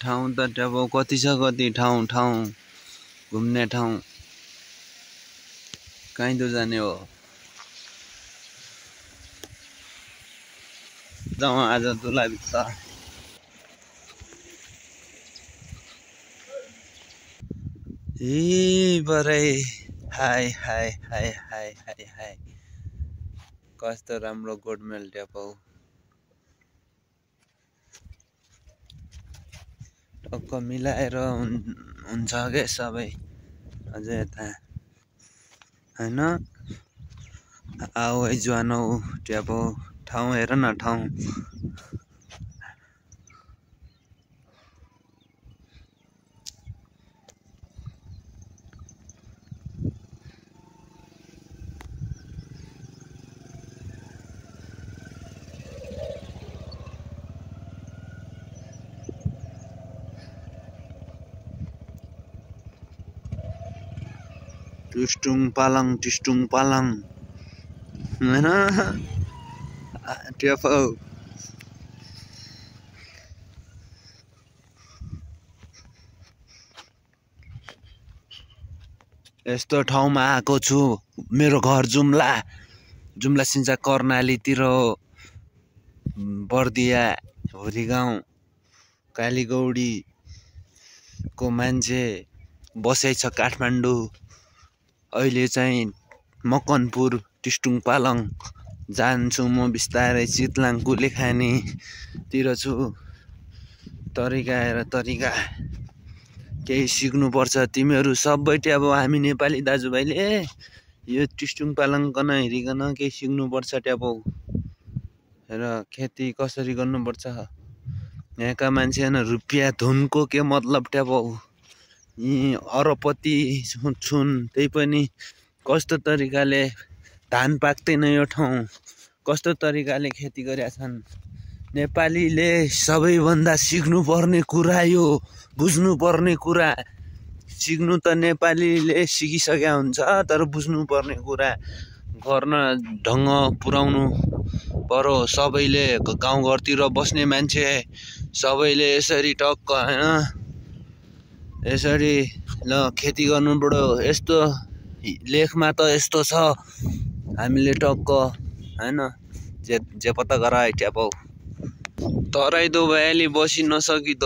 ठाउँ त अब कति छ कति ठाउँ घुम्ने ठाउँ कहीँ त जाने हो जाउँ आज दुला भित्ता बरै हाय हाय हाय हाय हाय हाय कस्तो राम्रो गोडमेल ट्यापाउ टक्क मिलाएर हुन्छ के सबै अझै यता हैन आऊ है ज्वानो ट्यापाउ ठाउँ हेर न ठाउँ टिस्टुङ पालङ हैन ट्यापाउ यस्तो ठाउँमा आएको छु मेरो घर जुम्ला सिन्जा कर्णालीतिर हो बर्दिया होरीगाउँ कालीगौडीको मान्छे बसेछ काठमाडौँ अहिले चाहिँ मकनपुर टिस्टुङ पालङ जान्छु म बिस्तारै चितलाङ कुलेखानीतिर छु तरिका हेर तरिका केही सिक्नुपर्छ तिमीहरू सबै अब हामी नेपाली दाजुभाइले यो टिस्टुङ पालङकन हेरिकन केही सिक्नुपर्छ ट्यापाउ र खेती कसरी गर्नुपर्छ यहाँका मान्छे न रुपियाँ धुनको के मतलब ट्यापाउ यी अरबपति छुन् त्यही पनि कस्तो तरिकाले धान पाक्दैन यो ठाउँ कस्तो तरिकाले खेती गरेका छन् नेपालीले सबैभन्दा सिक्नुपर्ने कुरा यो बुझ्नुपर्ने कुरा सिक्नु त नेपालीले सिकिसकेका हुन्छ तर बुझ्नुपर्ने कुरा गर्न ढङ्ग पुर्याउनु पर्यो सबैले गाउँघरतिर बस्ने मान्छे सबैले यसरी टक्क हैन यसरी ल खेती गर्नु पर्यो यस्तो लेखमा त यस्तो छ हामीले टक्क हैन जे पत्ता गराए ट्यापाउ तराई दो भयाली बसी नसकी त